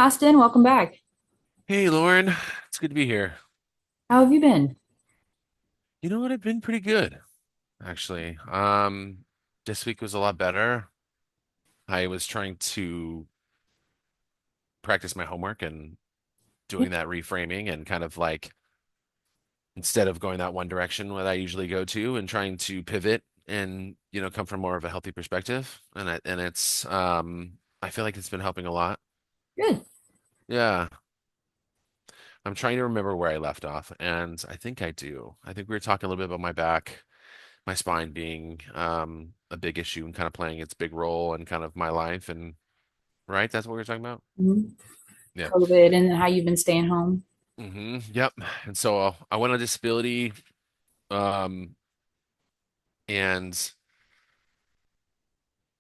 Austin, welcome back. Hey Lauren, it's good to be here. How have you been? You know what? I've been pretty good, actually. This week was a lot better. I was trying to practice my homework and Yeah. doing that reframing and kind of like instead of going that one direction that I usually go to and trying to pivot and come from more of a healthy perspective. And I feel like it's been helping a lot. Good. Yeah. I'm trying to remember where I left off, and I think I do. I think we were talking a little bit about my back, my spine being a big issue and kind of playing its big role in kind of my life. And right, that's what we were talking about. Mhm. Yeah. COVID and how you've been staying home. Yep. And so I went on disability, um, and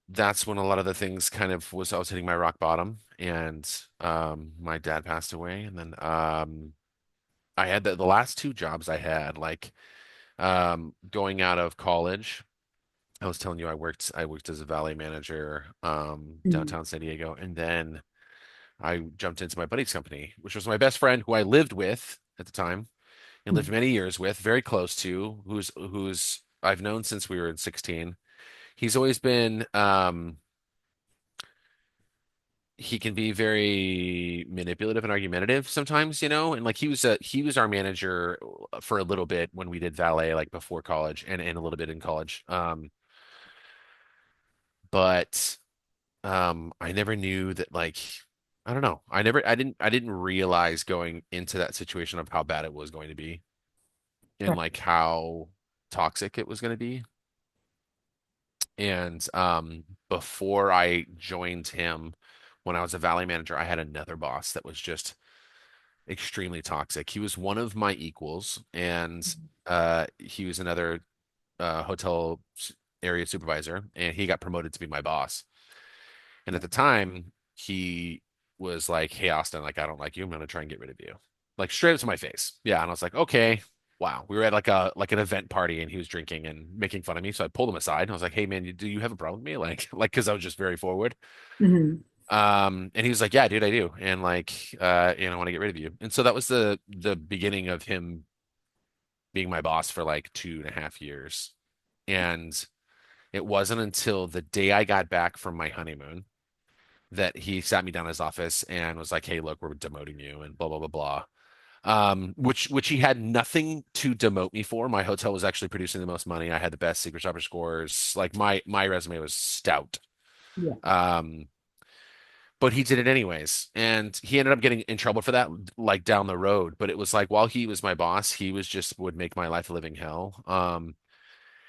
that's when a lot of the things kind of was I was hitting my rock bottom, and my dad passed away, and then I had the last two jobs I had, like going out of college. I was telling you I worked as a valet manager Mhm. downtown San Diego, and then I jumped into my buddy's company, which was my best friend who I lived with at the time and lived many years with, very close to, who's I've known since we were in 16. He's always been he can be very manipulative and argumentative sometimes, and like he was our manager for a little bit when we did valet, like before college and a little bit in college. But I never knew that, like, I don't know. I didn't realize going into that situation of how bad it was going to be and Right. like how toxic it was going to be. And before I joined him, when I was a valley manager, I had another boss that was just extremely toxic. He was one of my equals, and he was another hotel area supervisor, and he got promoted to be my boss. And at the time, he was like, "Hey, Austin, like, I don't like you. I'm gonna try and get rid of you." Like straight up to my face. Yeah. And I was like, okay, wow. We were at like an event party and he was drinking and making fun of me. So I pulled him aside and I was like, "Hey man, do you have a problem with me?" Like because I was just very forward. Mhm. And he was like, "Yeah, dude, I do." And like, I want to get rid of you. And so that was the beginning of him being my boss for like 2.5 years. And it wasn't until the day I got back from my honeymoon that he sat me down in his office and was like, "Hey, look, we're demoting you," and blah blah blah blah. Which he had nothing to demote me for. My hotel was actually producing the most money. I had the best secret shopper scores. Like my resume was stout. Yeah. Um, but he did it anyways, and he ended up getting in trouble for that, like down the road. But it was like while he was my boss, he was just would make my life a living hell.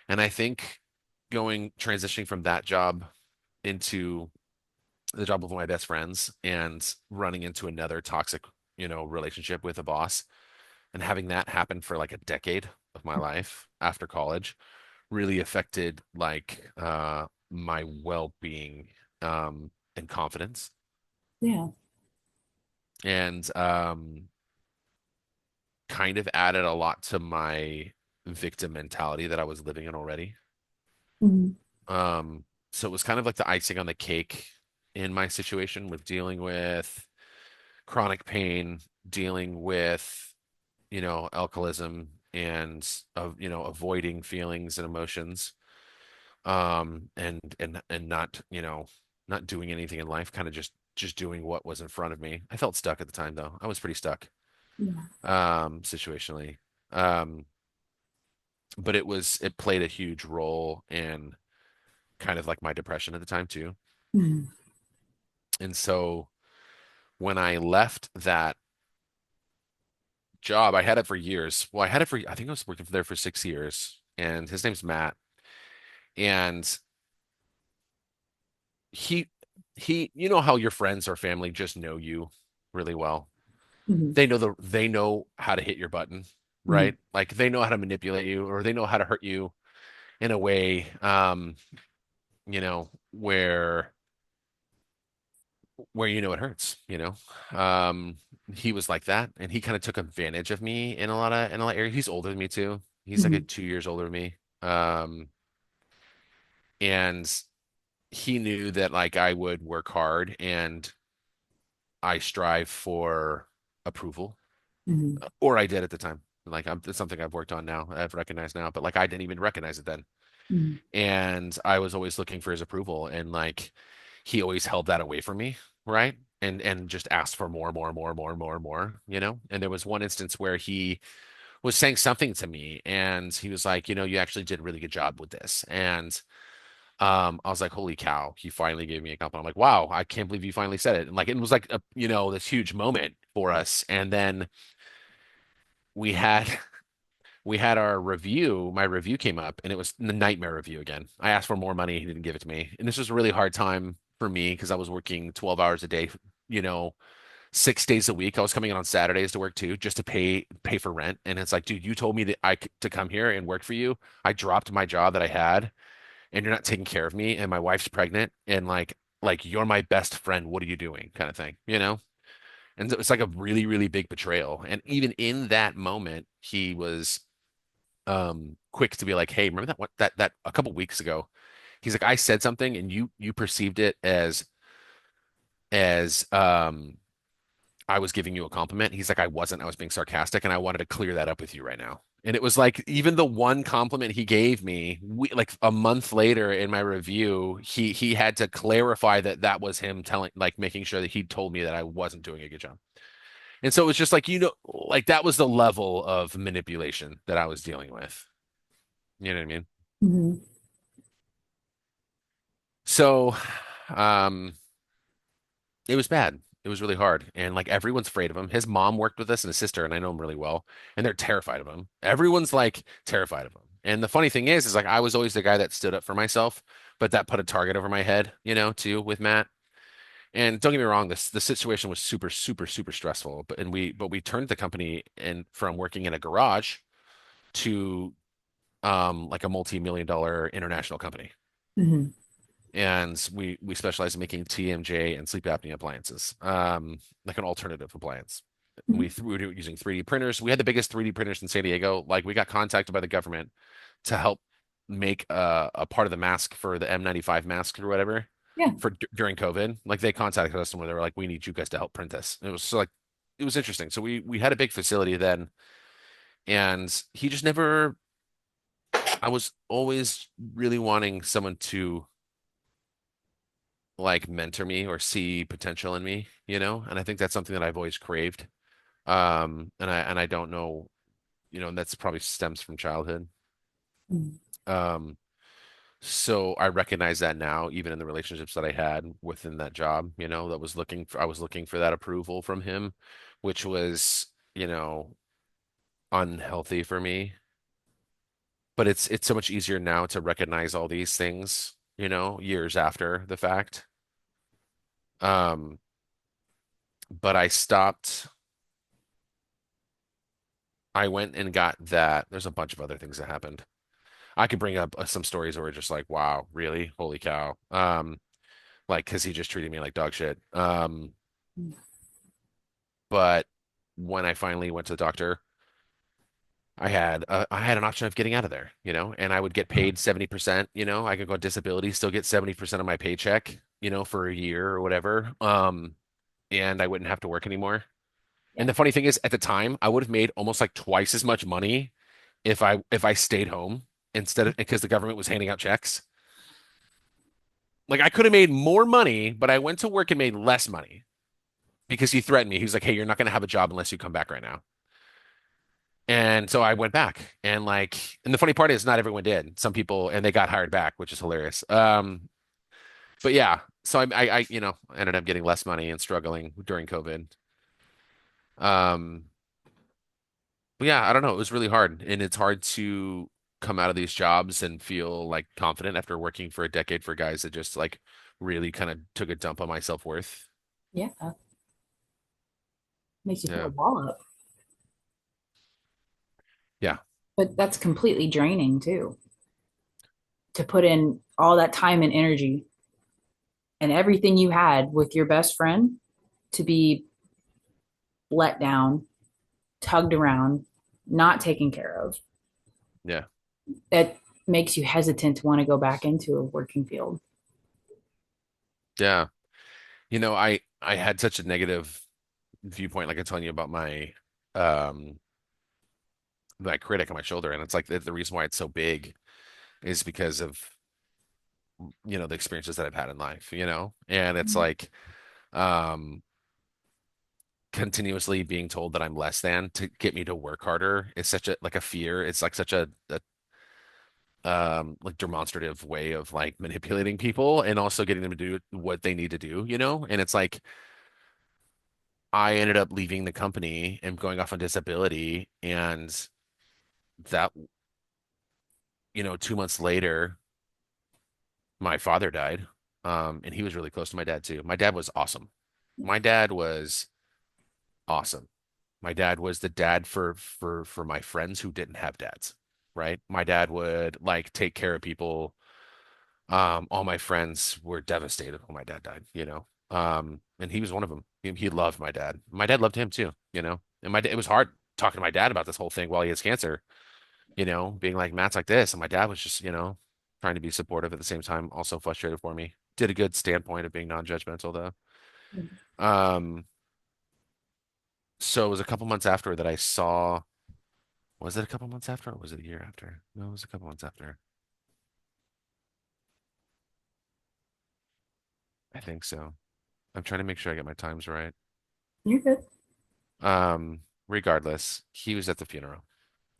And I think transitioning from that job into the job with one of my best friends and running into another toxic, relationship with a boss and having that happen for like a decade of my life after college really affected like my well-being and confidence Yeah. and kind of added a lot to my victim mentality that I was living in already. Mhm. So it was kind of like the icing on the cake in my situation with dealing with chronic pain, dealing with, alcoholism and of, avoiding feelings and emotions, and not, not doing anything in life, kind of just doing what was in front of me. I felt stuck at the time though. I was pretty stuck, Yeah. situationally. Um, but it played a huge role in kind of like my depression at the time too. Mhm. And so when I left that job. I had it for years. Well, I think I was working there for 6 years, and his name's Matt. And he, you know how your friends or family just know you really well. Mhm. They know how to hit your button, Mhm. right? Like they know how to manipulate you, or they know how to hurt you in a way, where it hurts. He was like that, and he kind of took advantage of me in a lot of areas. He's older than me too. He's like a Mhm. 2 years older than me. And he knew that like I would work hard and I strive for approval, Mhm. or I did at the time. Like it's something I've worked on now, I've recognized now, but like I didn't even recognize it then. Mhm. And I was always looking for his approval, and like he always held that away from me, right? And just asked for more, more, more, more, more, more, you know? And there was one instance where he was saying something to me and he was like, you actually did a really good job with this. And I was like, holy cow, he finally gave me a compliment. I'm like, wow, I can't believe you finally said it. And like it was like this huge moment for us. And then we had we had our review. My review came up and it was the nightmare review again. I asked for more money, he didn't give it to me. And this was a really hard time for me because I was working 12 hours a day, you know, 6 days a week. I was coming in on Saturdays to work too, just to pay for rent. And it's like, dude, you told me that to come here and work for you. I dropped my job that I had, and you're not taking care of me, and my wife's pregnant, and like you're my best friend. What are you doing? Kind of thing, you know? And it's like a really, really big betrayal. And even in that moment, he was quick to be like, hey, remember that a couple weeks ago? He's like, I said something and you perceived it as I was giving you a compliment. He's like, I wasn't. I was being sarcastic, and I wanted to clear that up with you right now. And it was like, even the one compliment he gave me, like a month later in my review, he had to clarify that that was him telling, like making sure that he told me that I wasn't doing a good job. And so it was just like, like that was the level of manipulation that I was dealing with. You know what I mean? Mhm. So, um, it was bad. It was really hard. And like everyone's afraid of him. His mom worked with us and his sister, and I know him really well, and they're terrified of him. Everyone's like terrified of him. And the funny thing is like I was always the guy that stood up for myself, but that put a target over my head, too, with Matt. And don't get me wrong, this the situation was super, super, super stressful. But we turned the company and from working in a garage to like a multi-million dollar international company. Mhm. And we specialize in making TMJ and sleep apnea appliances, like an alternative appliance. Mhm. We do it using 3D printers. We had the biggest 3D printers in San Diego. Like we got contacted by the government to help make a part of the mask for the N95 mask or whatever Yeah. for during COVID. Like they contacted us and they were like, "We need you guys to help print this." And it was so, like it was interesting. So we had a big facility then, and he just never. I was always really wanting someone to like mentor me or see potential in me, And I think that's something that I've always craved. And I don't know, and that's probably stems from childhood. Mhm. Um, so I recognize that now, even in the relationships that I had within that job, that I was looking for that approval from him, which was, unhealthy for me. But it's so much easier now to recognize all these things, years after the fact. Um, but I went and got that. There's a bunch of other things that happened. I could bring up some stories where we're just like, wow, really? Holy cow. Like, because he just treated me like dog shit. But when I finally went to the doctor, I had an option of getting out of there, and I would get paid 70%, I could go on disability, still get 70% of my paycheck, for a year or whatever. And I wouldn't have to work anymore. And Yeah. the funny thing is, at the time, I would have made almost like twice as much money if I stayed home instead of because the government was handing out checks. Like I could have made more money, but I went to work and made less money because he threatened me. He was like, "Hey, you're not going to have a job unless you come back right now." And so I went back, and the funny part is, not everyone did. Some people, and they got hired back, which is hilarious. But yeah, so I ended up getting less money and struggling during COVID. Um, But yeah, I don't know. It was really hard, and it's hard to come out of these jobs and feel like confident after working for a decade for guys that just like really kind of took a dump on my self-worth. Yeah. Makes you put a Yeah. wall up. Yeah. But that's completely draining too, to put in all that time and energy and everything you had with your best friend to be let down, tugged around, not taken care of. Yeah. That makes you hesitant to want to go back into a working field. Yeah. I had such a negative viewpoint, like I'm telling you about um my critic on my shoulder, and it's like the reason why it's so big is because of the experiences that I've had in life, and it's like um continuously being told that I'm less than to get me to work harder is such a like a fear. It's like such a like demonstrative way of like manipulating people and also getting them to do what they need to do, and it's like I ended up leaving the company and going off on disability, and that 2 months later my father died. And he was really close to my dad too. My dad was awesome. My dad was awesome. My dad was the dad for my friends who didn't have dads, right? My dad would like take care of people. All my friends were devastated when my dad died, and he was one of them. He loved my dad. My dad loved him too, And it was hard talking to my dad about this whole thing while he has cancer, being like, Matt's like this. And my dad was just, trying to be supportive at the same time, also frustrated for me. Did a good standpoint of being non-judgmental though. Um, so it was a couple months after that I saw, was it a couple months after or was it a year after? No, it was a couple months after. I think so. I'm trying to make sure I get my times right. You're good. Regardless, he was at the funeral.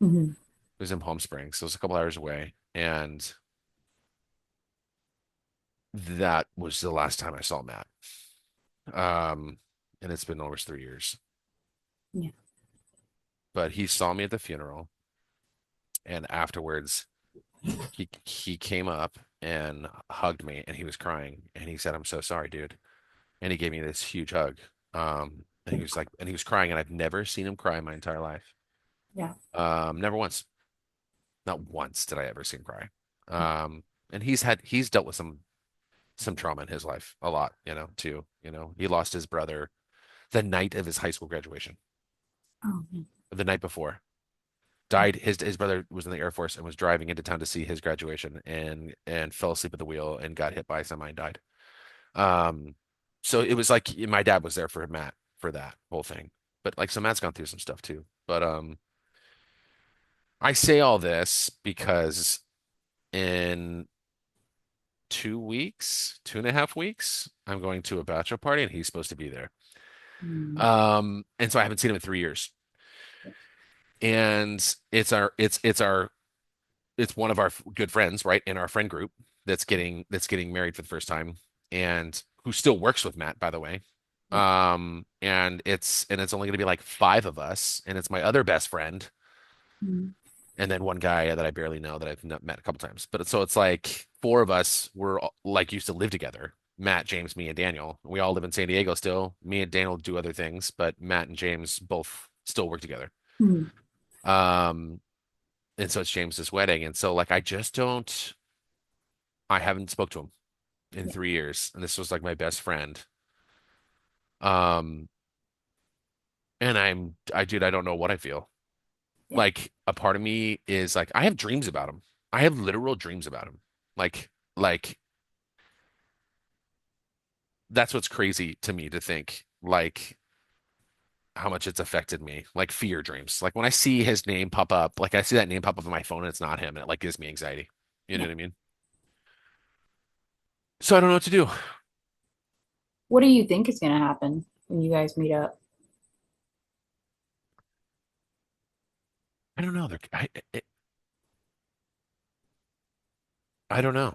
Hmm. It was in Palm Springs, so it was a couple hours away. And that was the last time I saw Matt. Um, and it's been almost 3 years. Yeah. But he saw me at the funeral, and afterwards he came up and hugged me and he was crying and he said, "I'm so sorry, dude." And he gave me this huge hug. And he was crying, and I've never seen him cry in my entire life. Yeah. Never once. Not once did I ever see him cry. And he's dealt with some trauma in his life a lot, too. He lost his brother the night of his high school graduation, Oh, man. the night before. Died. His brother was in the Air Force and was driving into town to see his graduation and fell asleep at the wheel and got hit by a semi and died. Um, so it was like my dad was there for Matt for that whole thing. But like so Matt's gone through some stuff too. But I say all this because in 2 weeks, 2.5 weeks, I'm going to a bachelor party and he's supposed to be there. Mm. And so I haven't seen him in 3 years. And it's one of our good friends, right, in our friend group that's getting married for the first time, and who still works with Matt, by the way. Yeah. And it's only going to be like five of us, and it's my other best friend, Mm. and then one guy that I barely know that I've met a couple times. But it's like four of us were like used to live together. Matt, James, me, and Daniel. We all live in San Diego still. Me and Daniel do other things, but Matt and James both still work together. Mm. Um, and so it's James's wedding, and so like I haven't spoke to him in Yeah. 3 years, and this was like my best friend. Um, and I don't know what I feel. Yeah. Like a part of me is like I have dreams about him. I have literal dreams about him. Like that's what's crazy to me to think like how much it's affected me. Like fear dreams. Like when I see his name pop up, like I see that name pop up on my phone and it's not him, and it like gives me anxiety. You know Yeah. what I mean? So I don't know what to do. What do you think is going to happen when you guys meet up? I don't know. I don't know.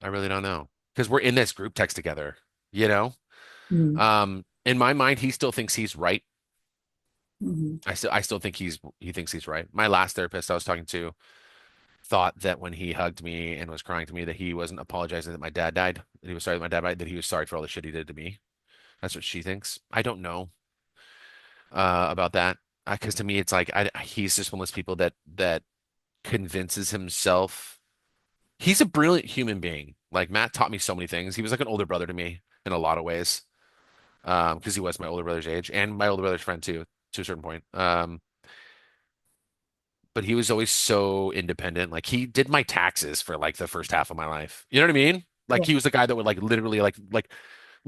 I really don't know because we're in this group text together, you know? Mm. In my mind, he still thinks he's right. Hmm. I still think he thinks he's right. My last therapist I was talking to thought that when he hugged me and was crying to me that he wasn't apologizing that my dad died, that he was sorry that my dad died, that he was sorry for all the shit he did to me. That's what she thinks. I don't know about that because to me it's like he's just one of those people that convinces himself he's a brilliant human being. Like Matt taught me so many things. He was like an older brother to me in a lot of ways. Because he was my older brother's age and my older brother's friend too, to a certain point. But he was always so independent. Like he did my taxes for like the first half of my life. You know what I mean? Like Yeah. he was the guy that would like literally like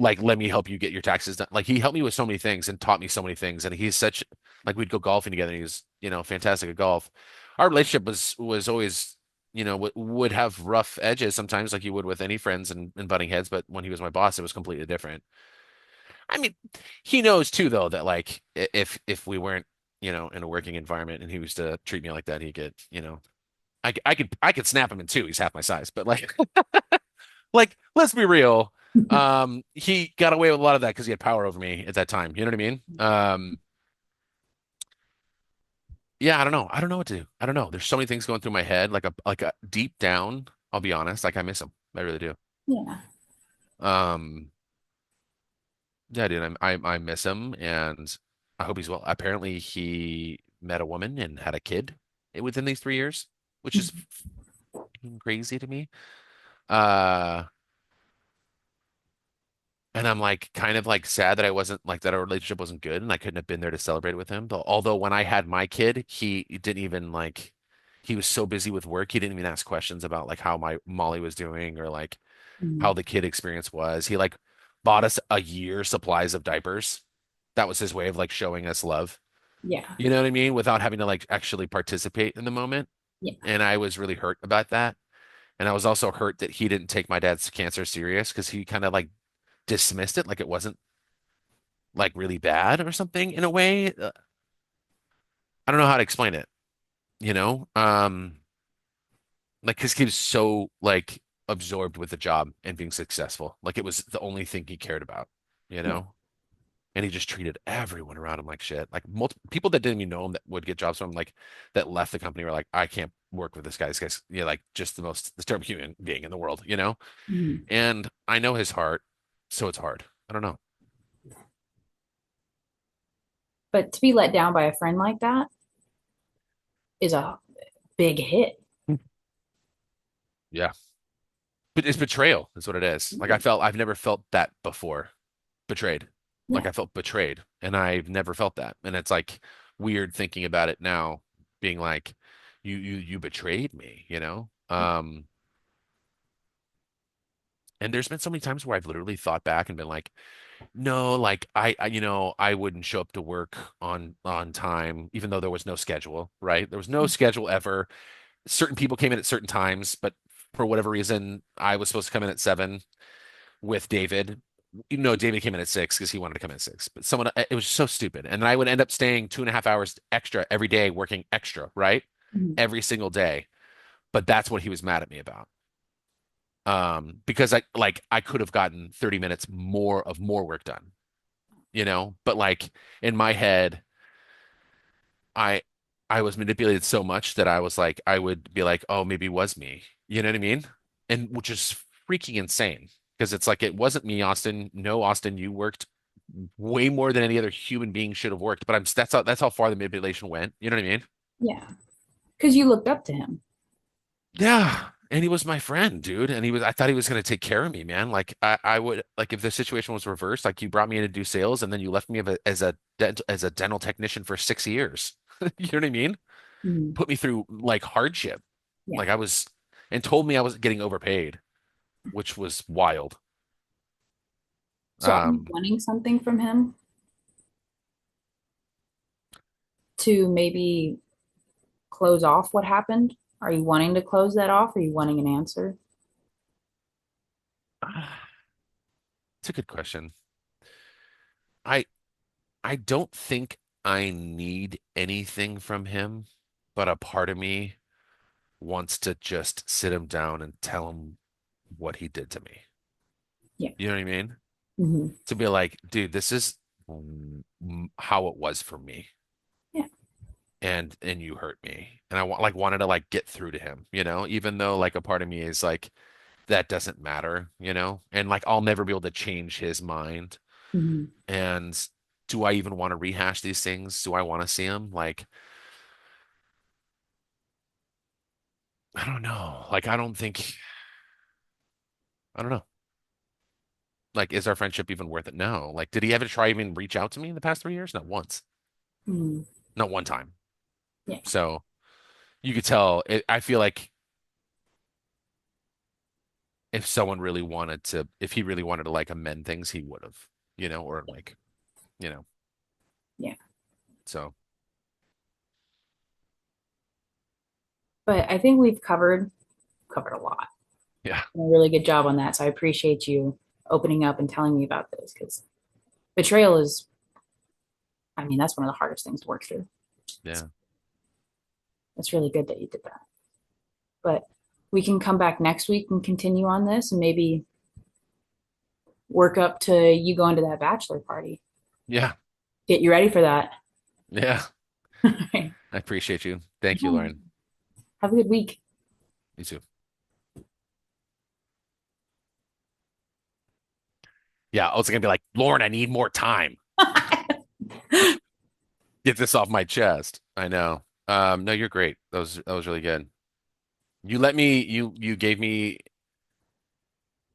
like let me help you get your taxes done. Like he helped me with so many things and taught me so many things. And he's such like we'd go golfing together. And he was, fantastic at golf. Our relationship was always, would have rough edges sometimes, like you would with any friends and butting heads. But when he was my boss, it was completely different. I mean, he knows too, though, that like if we weren't, in a working environment and he was to treat me like that, he could, I could snap him in two. He's half my size, but like like let's be real. He got away with a lot of that because he had power over me at that time. You know what I mean? Yeah, I don't know. I don't know what to do. I don't know. There's so many things going through my head. Like a deep down, I'll be honest, like I miss him. I really do. Yeah. Um, yeah, dude, I miss him and I hope he's well. Apparently he met a woman and had a kid within these 3 years, which is fucking crazy to me. Uh And I'm like kind of like sad that I wasn't like that our relationship wasn't good and I couldn't have been there to celebrate with him. Though although when I had my kid, he didn't even like he was so busy with work, he didn't even ask questions about like how my Molly was doing or like how Mhm. the kid experience was. He like bought us a year supplies of diapers. That was his way of like showing us love. Yeah. You know what I mean? Without having to like actually participate in the moment. Yeah. And I was really hurt about that. And I was also hurt that he didn't take my dad's cancer serious because he kind of like dismissed it like it wasn't like really bad or something in a way. I don't know how to explain it, you know? Like because he was so like absorbed with the job and being successful. Like it was the only thing he cared about, you Yeah. know? And he just treated everyone around him like shit. Like multiple people that didn't even know him that would get jobs from him, like that left the company were like, I can't work with this guy. This guy's, like just the terrible human being in the world, you know? Mhm. And I know his heart, so it's hard. I don't know. But to be let down by a friend like that is a big hit. Yeah. But it's betrayal is what it is. Like I've never felt that before. Betrayed. Like Yeah. I felt betrayed and I've never felt that. And it's like weird thinking about it now, being like, you betrayed me, you know? And there's been so many times where I've literally thought back and been like, no, like I wouldn't show up to work on time, even though there was no schedule, right? There was no schedule ever. Certain people came in at certain times, but for whatever reason, I was supposed to come in at 7 with David. David came in at 6 because he wanted to come in at 6. But it was so stupid. And then I would end up staying 2.5 hours extra every day, working extra, right? Mhm. Every single day. But that's what he was mad at me about. Because I could have gotten 30 minutes more work done, But like in my head, I I was manipulated so much that I was like, I would be like, oh, maybe it was me. You know what I mean? And which is freaking insane because it's like it wasn't me, Austin. No, Austin, you worked way more than any other human being should have worked. But that's how far the manipulation went. You know what I mean? Yeah. Because you looked up to him. Yeah. And he was my friend, dude. And I thought he was going to take care of me, man. Like I would, like if the situation was reversed, like you brought me in to do sales and then you left me as a dental technician for 6 years. You know what I mean? Mhm. Put me through like hardship. Yeah. Like and told me I was getting overpaid, which was wild. So are you Um, wanting something from him to maybe close off what happened? Are you wanting to close that off? Are you wanting an answer? it's a good question. I I don't think I need anything from him, but a part of me wants to just sit him down and tell him what he did to me. Yeah. You know what I mean? Hmm. To be like, dude, this is how it was for me, Yeah. and you hurt me, and I wanted to like get through to him, even though like a part of me is like that doesn't matter, and like I'll never be able to change his mind. Hmm. And do I even want to rehash these things? Do I want to see him? Like, I don't know. Like, I don't know. Like, is our friendship even worth it? No. Like, did he ever try even reach out to me in the past 3 years? Not once. Hmm. Not one time. Yeah. So you could tell I feel like if someone really wanted to, if he really wanted to like amend things, he would have, or like, you know, Yeah. so But I think we've covered a lot. yeah, Done a really good job on that. So I appreciate you opening up and telling me about this because betrayal is, I mean, that's one of the hardest things to work through. yeah, It's really good that you did that. But we can come back next week and continue on this and maybe work up to you going to that bachelor party. yeah, Get you ready for that. yeah. All right. I appreciate you. Thank you, Lauren. Have a good week. You too. Yeah, I was gonna be like, Lauren, I need more time. Get this off my chest. I know. No, you're great. That was really good. You gave me,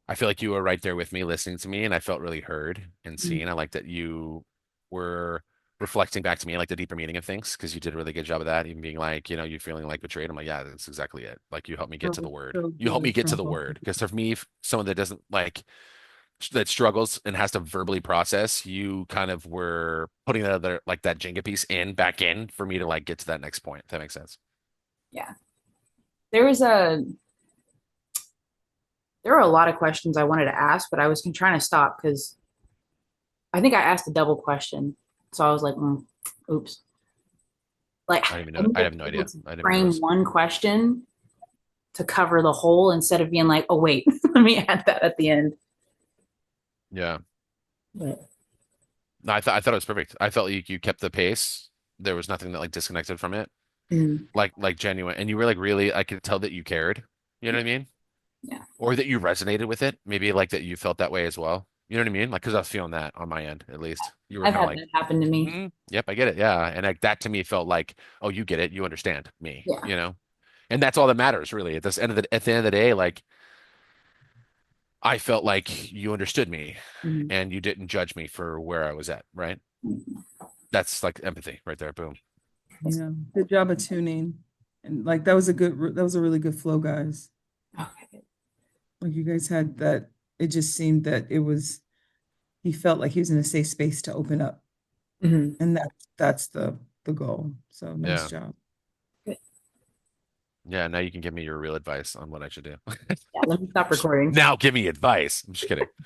I feel like you were right there with me listening to me, and I felt really heard and seen. I like that you were reflecting back to me like the deeper meaning of things because you did a really good job of that, even being like, you feeling like betrayed. I'm like, yeah, that's exactly it. Like you helped me get That to the was word. so You helped me good get to from the both word of because for me, someone that doesn't like that struggles and has to verbally process, you kind of were putting that other like that Jenga piece in back in for me to like get to that next point, if that makes sense. Yeah. There was a there were a lot of questions I wanted to ask, but I was trying to stop because I think I asked a double question. So I was like, oops. Like I don't even I know. need I to have be no able idea. to I didn't even frame notice. one question to cover the whole instead of being like, oh wait, let me add that at the end. Yeah. But No, I thought it was perfect. I felt like you kept the pace. There was nothing that like disconnected from it. mm, Like genuine. And you were like really, I could tell that you cared. You know what I mean? yeah, Or that you resonated with it. Maybe like that you felt that way as well. You know what I mean? Like, because I was feeling that on my end, at least. You were I've kind of had like, that happen to me. yep, I get it. Yeah. And like that to me felt like, oh, you get it. You understand me, Yeah. And that's all that matters really. At the end of the day, like I felt like you understood me Mhm. and you didn't judge me for where I was at, right? That's like empathy right there. Boom. Yeah, good job of tuning. And like that was a really good flow, guys. Okay. Like you guys had that, it just seemed that he felt like he was in a safe space to open up. Mhm. And that's the goal. So nice Yeah. job. Good. Yeah. Now you can give me your real advice on what I should do. Yeah, let me stop recording. Now give me advice. I'm just kidding.